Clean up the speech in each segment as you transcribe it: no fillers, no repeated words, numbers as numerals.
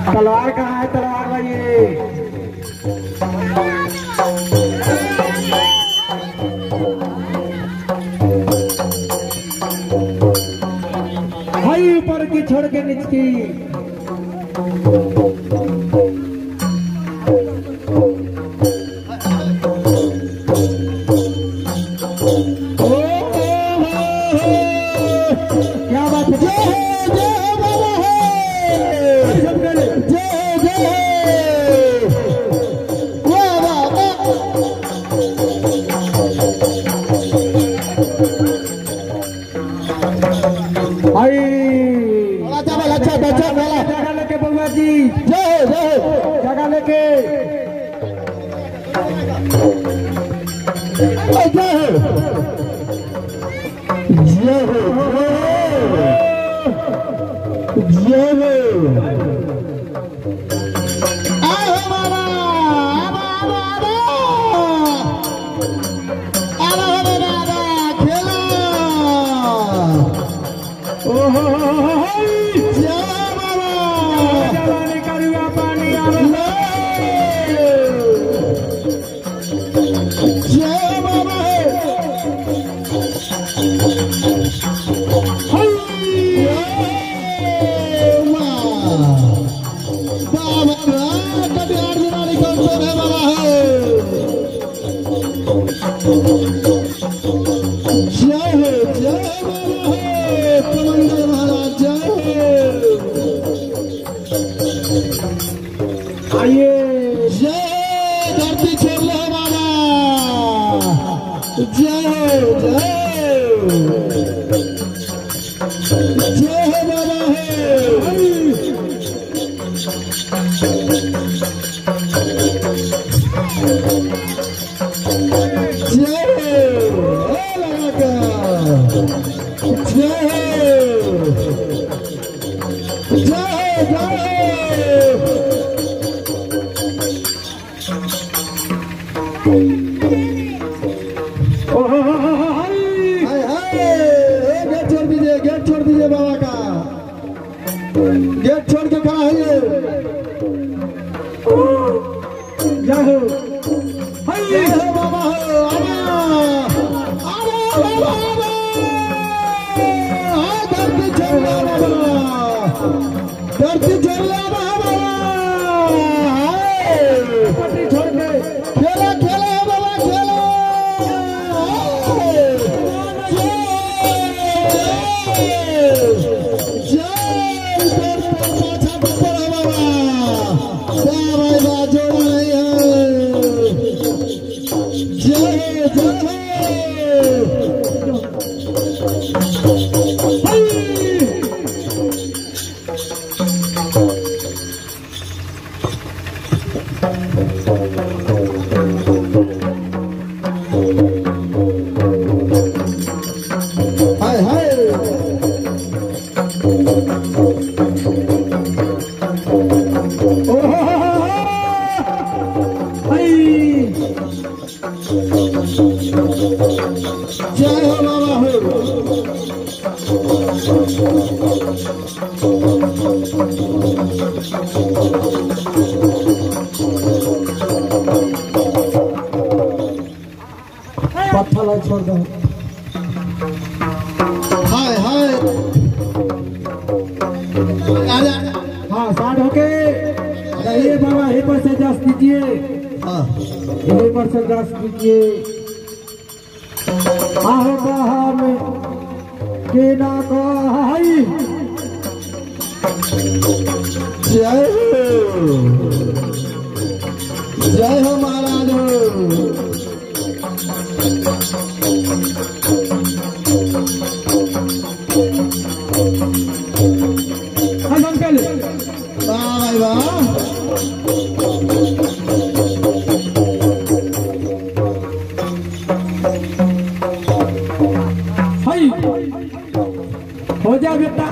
तलवार कहाँ है? तलवार भाई भाई ऊपर की छोड़ के नीचे की। क्या बात है? जगह लेके बउआ जी जगह लेके गेट छोड़ दीजिए बाबा का। गेट छोड़ के खड़ा है बाबा धरती छोड़ खेला खेला बाबा खेला। पत्थर छोड़ दो। हाय हाय हाँ साठ होके ये बाबा यहीं पर से जास कीजिए। हाँ यहीं पर से जास कीजिए। आहो कहा में के ना कहाई जय हो महाराज। जा बेटा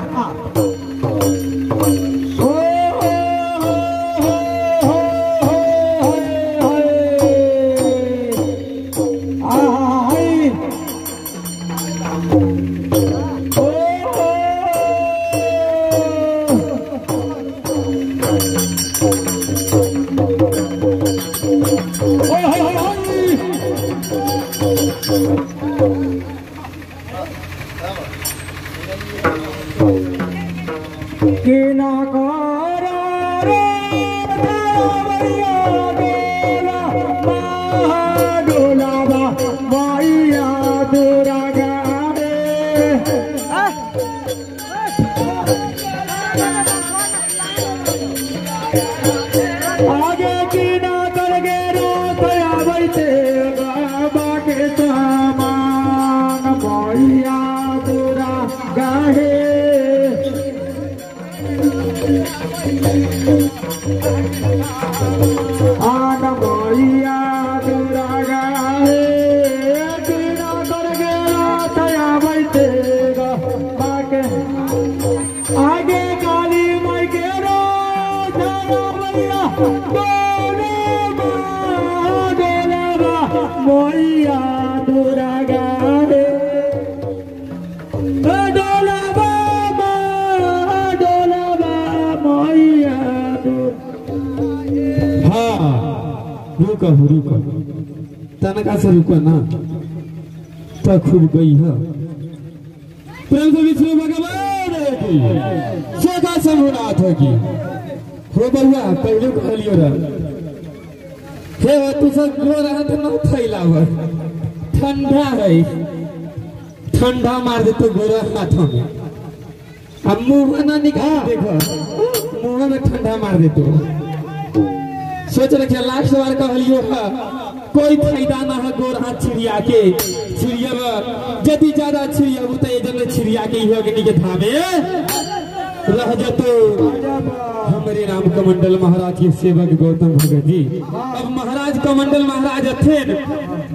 रुको तनका से रुको ना तो खूब गई है प्रेम से विष्णु भगवान की सदा समूनाथ की हो बउआ पहले कहलियो रे हे तू सब गो रहत न फैलाव ठंडा है ठंडा मार दे तो गोरा हाथों में अब मुंह ना निकाल देखो मुंह में ठंडा मार दे तो सोच रखे लास्ट बार कहलियो कोई फायदा ना है गोर हाथ छिड़िया के छिड़िया जदी ज्यादा छिड़िया तो ये जब छिड़िया के ही होगे के धामे रह जतो हमारे राम कमंडल महाराज के सेवक गौतम भगत जी अब महाराज कमंडल महाराज थे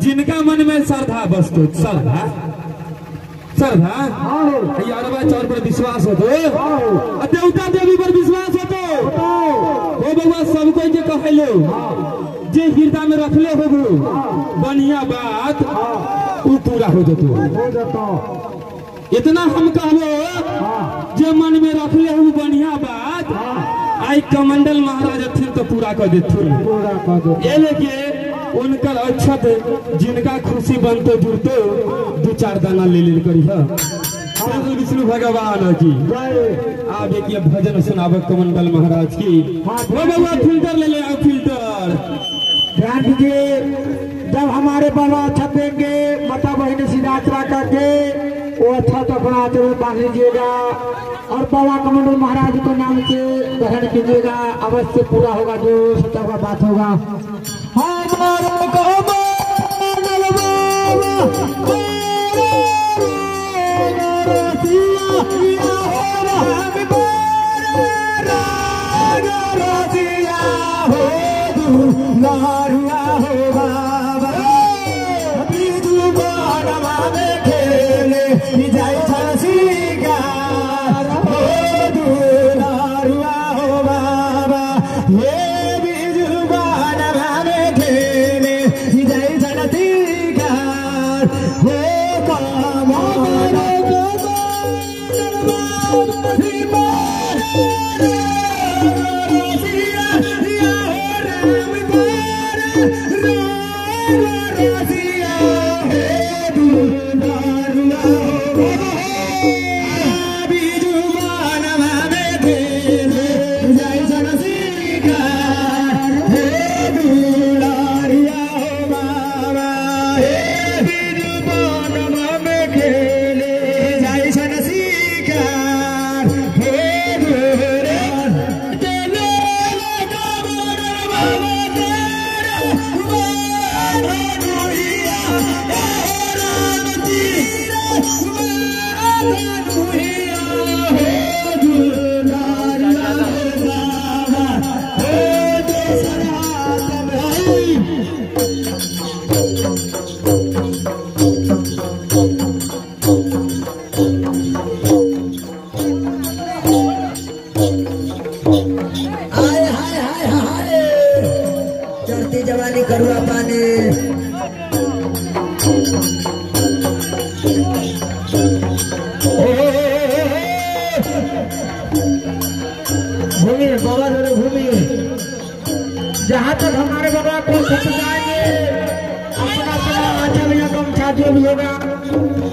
जिनका मन में श्रद्धा बसतो श्रद्धा यारवा चौर पर विश्वास हो तो देवता देवी पर विश्वास हो तो हो बउआ सब कोई के कहलो जे हृदय में रखले हो बढ़िया बात वो पूरा हो जतो इतना हम कहबो जे मन में रखले हो बढ़िया बात आई कमंडल महाराज थे तो पूरा कर देथुन ये लेके उनकर अक्षत जिनका खुशी बनतो जुड़तो दो चार दाना ले ले करी है विष्णु भगवान की आप एक भजन सुनाव कमंडल महाराज की बाबा फिल्टर ले ले आओ फिल्टर ध्यान दीजिए जब हमारे बाबा छपेंगे माता बहन सिद्धाचरा करके वो अच्छा तो अपना आचरण बांध लीजिएगा और बाबा कमंडल महाराज के नाम से ग्रहण कीजिएगा अवश्य पूरा होगा जो सच्चा हुआ बात होगा जहाँ तक हमारे बाबा को छप जाएंगे अपना अपना आंचल या गमछा जो भी होगा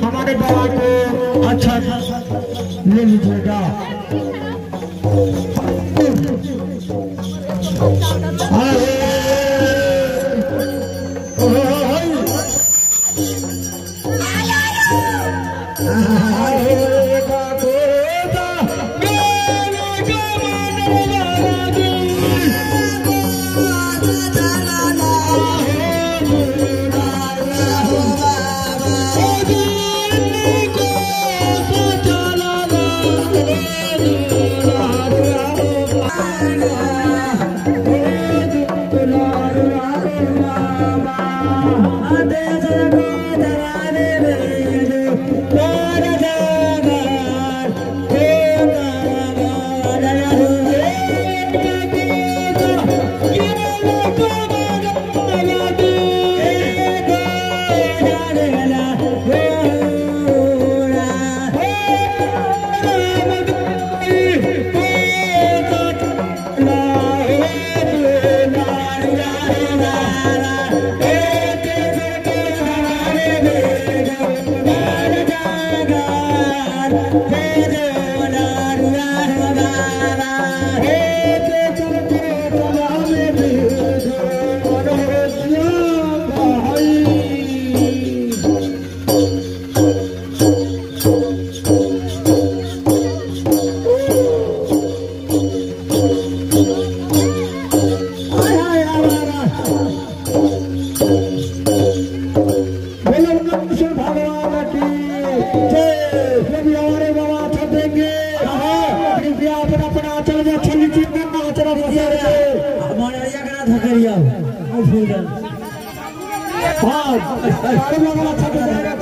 हमारे बाबा को अच्छा ले लीजिएगा।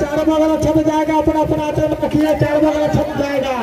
चारों बगल छप जाएगा अपना अपना आचरण रखिए चारों बगल छप जाएगा।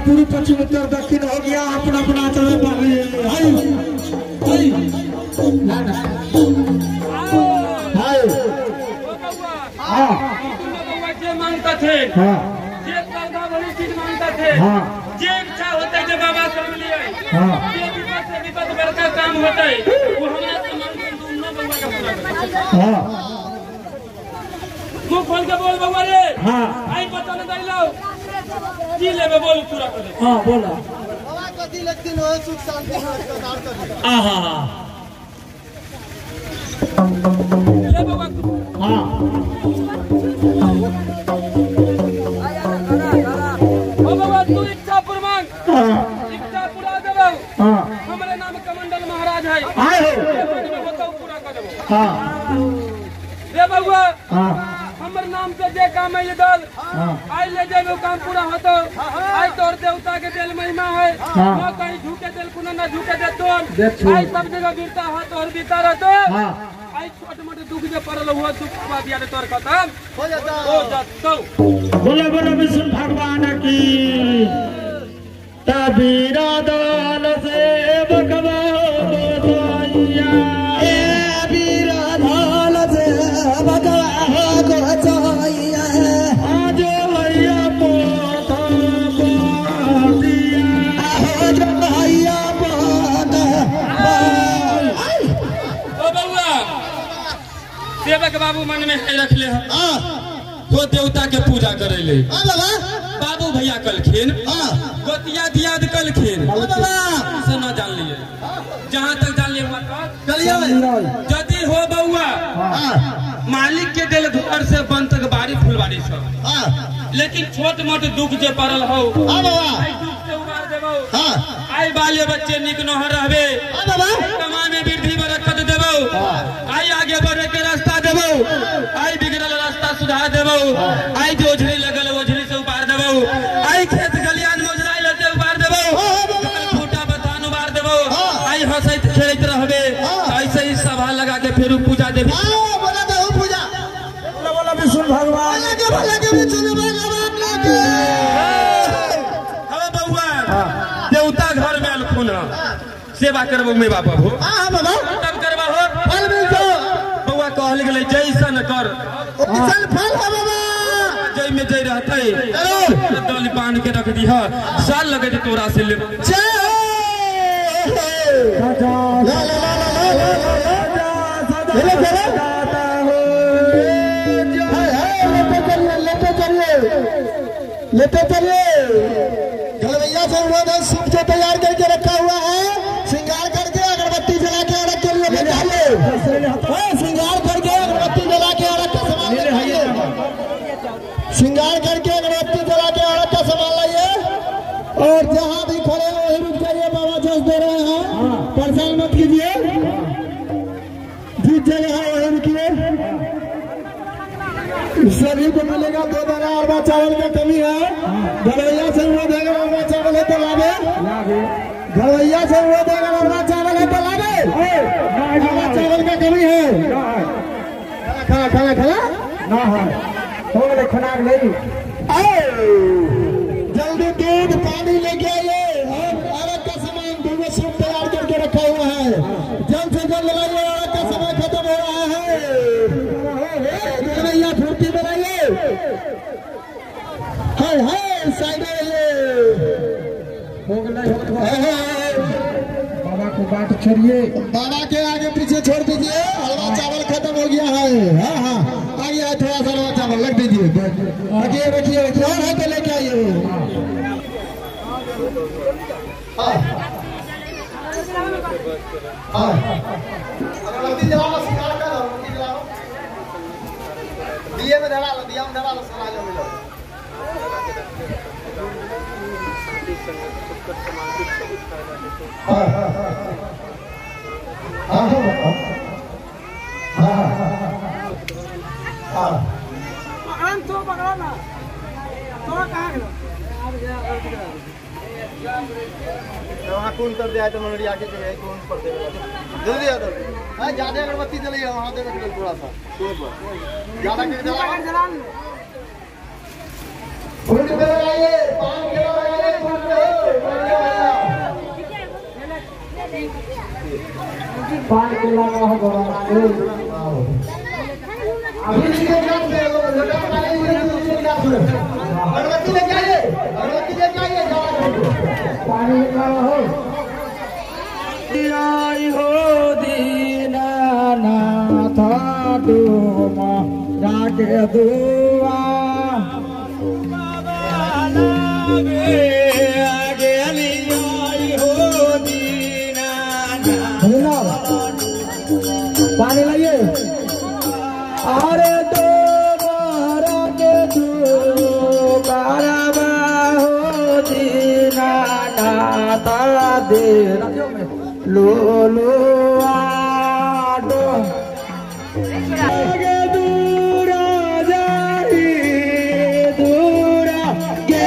पूरी पश्चिम उत्तर दक्षिण हो गया अपना अपना चले मांगता थे मांगता थे जे इच्छा होता है बाबा से मिलिए विपद बड़का काम होता है वो हमरा से मांगते दोनों बाबा का पूरा मुंह खोल के बोल बाबा रे आई पता न दई लो जी ले बोल पूरा कर दे हां बोला प्रति लेकिन हो सुख शांति में रखदार कर आहा ले बाबा हां ओ बाबा तू इच्छा पूर्ण मांग इच्छा पूरा देबो हां हमरे नाम कमंडल महाराज है आए हो बताओ पूरा कर देबो हां रे बाबा हां हमर नाम से जे काम है ये दल आई ले जाबो काम पूरा होतो आई तोर देवता के दिल महिमा है न कहीं झूठे दिल कुना ना झूठे दे तो आई सब जगह गिरता हाथ और बीता रहतो हां आई छोटे मोटे दुख जे पड़ल हुआ दुख बा दिया तोर खत्म हो जाता बोले बोले विष्णु भगवान की तबीरा दाल से भगवा गोसाइया ए बीरा दाल से भगवा गोसाइया आज भैया पोता पातिया आज भैया पोता ओ बउआ सेवक बाबू मन में है रख ले तो देवता के पूजा करे ले बाबू भैया कलखिन गोतिया दियाद कलखिन से न जान लिए जहाँ तक जान लिए यदि हो बउआ मालिक के दिल घर से बन तक बाड़ी फुलवाड़ी सब लेकिन छोट मोट दुख जे पड़ल हो आई दुख से उबार देबो आई बाले बच्चे निक न रहबे कमा में वृद्धि बरकत देबो आई आगे बढ़े के रास्ता देबो आई बिगड़ल रास्ता सुधार देबो आई जो ओझरी लगल ओझरी से उबार देबो आई खेत गलियान मोजराई लते उबार देबो फूटा बथान उबार देबो आई हंसैत खेलैत रहबे ऐसे ही सभा लगा के फिर पूजा देबी बोला दे पूजा बोला विष्णु भगवान विष्णु भगवान के हवे बउआ देवता घर में अलखुन सेवा करबो में बापा हो हां बाबा तब करबा हो फल मिलतो बउआ कहल गेलै जैसन कर चल फल हो बाबा जय में जय रहते दल पान के रख दी साल लगे तो तोरा से ले लेते चलिए घरवैया से उन्होंने सूप से तैयार करके रखा हुआ है श्रृंगार करके अगरबत्ती जला के अर्घ के लिए भेजा श्रृंगार करके अगरबत्ती जला के अर्घ का सामान लाइए श्रृंगार करके अगरबत्ती जला के अर्घ का सामान लाइए और जहाँ भी खड़े हो वही रुक जाइए बाबा जस दे रहे हैं परेशान मत कीजिए जिस जगह है वही रुकिए सभी को मिलेगा 2 दाना अरबा चावल का कमी है घरवैया से वो देगा अरबा चावल है तो लावे घरवैया से वो देगा अरबा चावल है तो लावे अरबा चावल का कमी है खाना खाना खाना ना है हो गए खनाक नहीं जल्दी दूध पानी लेके आइए अर्घ का सामान दूध सूप तैयार करके रखा हुआ है जल्द से जल्द लाइए अर्घ का समय खत्म हो रहा है घरवैया फुर्ती बनाइए हाय हाय साइड हो गए बाबा को बात छोड़िए बाबा के आगे पीछे छोड़ दीजिए हलवा चावल खत्म हो गया है हाँ हाँ आगे आए थोड़ा सा हलवा चावल लग दीजिए रखिए रखिए रखिए और है तो लेके आइए अगरबत्ती जलाओ सिंगार कर अगरबत्ती जलाओ दिए में धरा लो दिया में धरा लो सारा जो मिलो वहाँ कौन कर दिया तो मनोरिया के जो है कौन पर दे जल्दी आ जाओ हां ज्यादा अगरबत्ती जलाई वहाँ दे रख थोड़ा सा ज्यादा के जला फूल पे लगाइए पान के लगाइए फूल पे पान के लगा हो बाबा अभी नीचे जान से लोटा लगाइए अगरबत्ती लेके आइए पानी लगा हो आई हो दीनानाथ तुम जाके दुआ आगे आई हो पानी लाइए। अरे दो बारा के दो बारा हो दीना नाता दे लो लो आडो आगे दूरा जाई दूरा के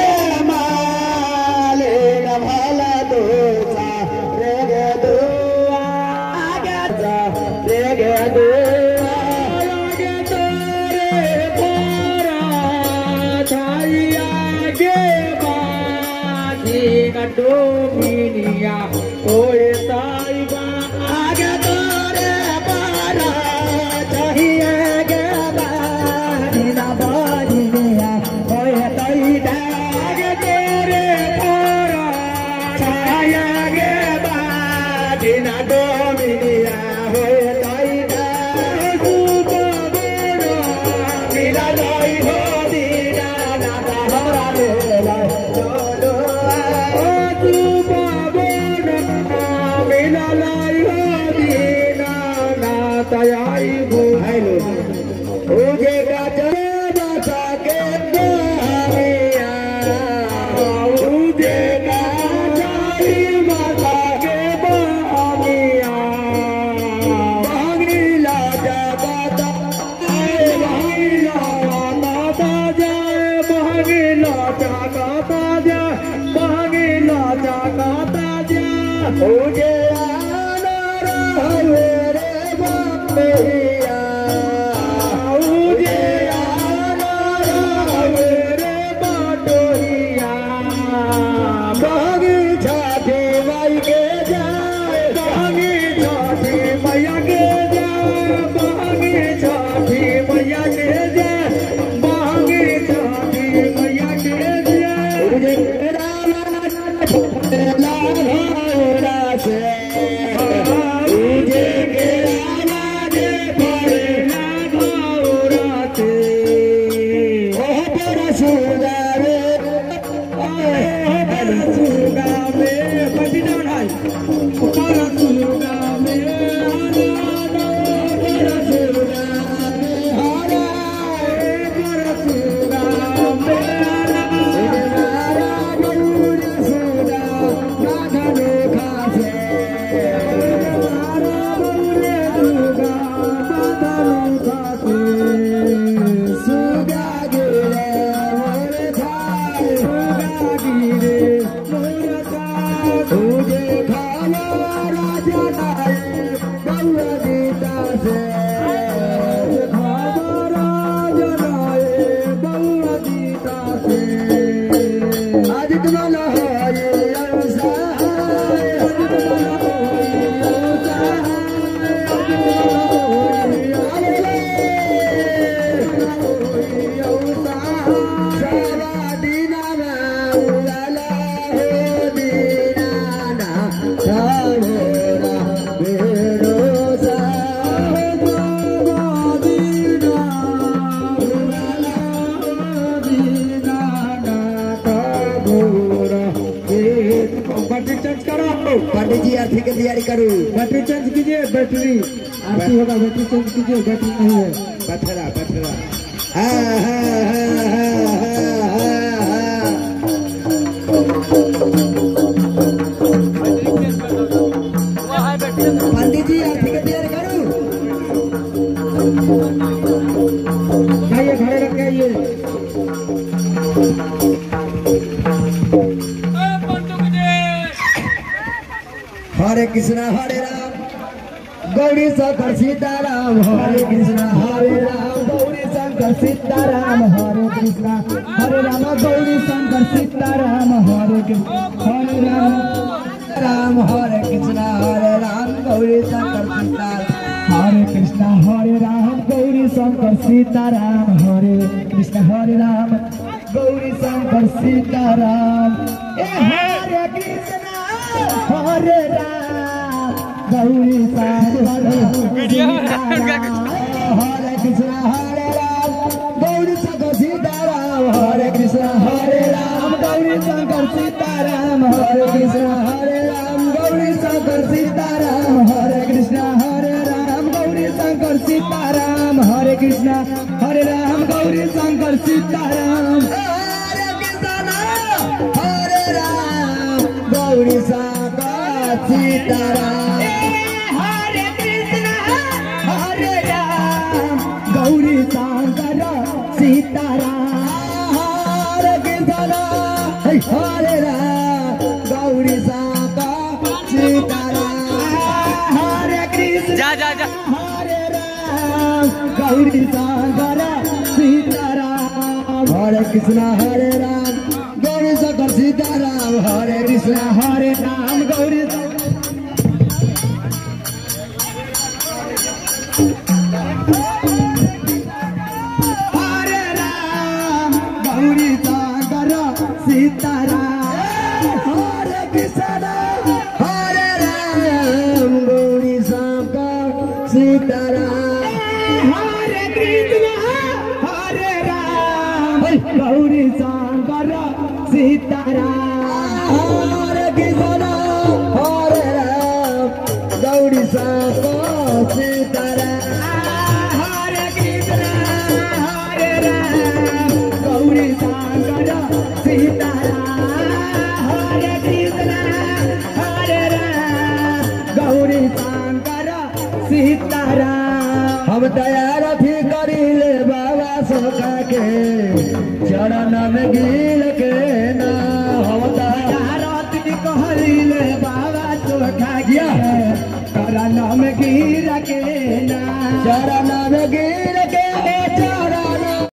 माले भला दोसा रे गे दुआ आगे जा रे गे दुआ आगे तोरे पारा छाई आगे बाजी गडो मिनिया ओए ताईबा आगे तोरे पारा छाई आगे बाजी ना बाजी मिया ओए ताईबा आगे तोरे पारा छाई आगे बाजी ना दो मिनिया ओए ताईबा सुको बेरो मिला लाई हो दीना ना हरा ले चलो ओ सुको बेरो मिला लाई हो दीना ना तयाई हो हेलो ओजे का जरा बचा के दरिया ओजे का जाई बचा के बामिया बांगीला जगता बांगीला माता जाए बांगीला जगता जा बांगीला जगता जा ओजे आना रहे रे बामिया ओजे आना रहे रे बाटोरिया बागी छाती माई के जाए बागी छाती मैया के जाए बागी छाती मैया के जाए बागी छाती मैया के जाए ओजे रामा लाला से ओजे के रामा दे पड़े लाला से ओ परसुगा रे परसुगा में पटिना ढाई परसुगा में परसुगा में हरा परसुगा में हरा गौरी सुगा राधनो खासे हरा गौरी सुगा राधनो खासे सुगा गिरे मोरे थाए सुगा गिरे मोरे थाए तुझे खावा राजा नाए गौरा गीता से खावा राजा नाए गौरा गीता से आज तुम्हारा है अंसा आज तुम्हारा है पंडित जी आरती की तैयारी करो। बैटरी चेंज कीजिए बैटरी आरती होगा बैटरी चेंज कीजिए बैटरी नहीं है पत्थरा पत्थरा पंडित जी आरती की तैयारी करो। आइए घरे रख के आइए हरे कृष्णा हरे राम गौरी शंकर सीताराम हरे कृष्णा हरे राम गौरी शंकर सीताराम हरे कृष्णा हरे राम गौरी शंकर सीताराम हरे कृष्णा हरे राम राम हरे कृष्णा हरे राम गौरी शंकर सीताराम हरे कृष्णा हरे राम गौरी शंकर सीताराम हरे कृष्णा हरे राम गौरी शंकर सीताराम हरे कृष्णा हरे राम गौरी शंकर सीताराम हरे कृष्णा हरे राम गौरी शंकर सीताराम हरे कृष्णा हरे राम गौरी शंकर सीताराम हरे कृष्णा हरे राम गौरी शंकर सीताराम हरे कृष्णा हरे राम गौरी शंकर सीताराम हरे कृष्णा हरे राम गौरी शंकर सीताराम हरे कृष्णा हरे राम गौरी शंकर सीताराम हरे कृष्णा हरे राम गौरी शंकर सीताराम हरे कृष्णा हरे राम गौरी शंकर सीताराम हरे कृष्ण जा जा जा हरे राम गौरी शंकर सीताराम हरे कृष्णा हरे राम गौरी शंकर सीताराम हरे कृष्णा हरे राम गौरी हरे राम गौरी शंकर सीताराम हरे कृष्णा हरे राम गौरी शंकर सीताराम हरे कृष्णा हरे राम गौरी शंकर सीताराम हरे कृष्णा हरे राम गौरी शंकर सीताराम हरे कृष्णा हरे राम गौरी शंकर सीताराम हरे कृष्णा हरे राम गौरी शंकर सीताराम हम तैयार थी करीले बाबा सोका के चरण में गिल के ना हम तैयार थी कहलीले बाबा सोका के चरण में गिर के ना चरण में गिर के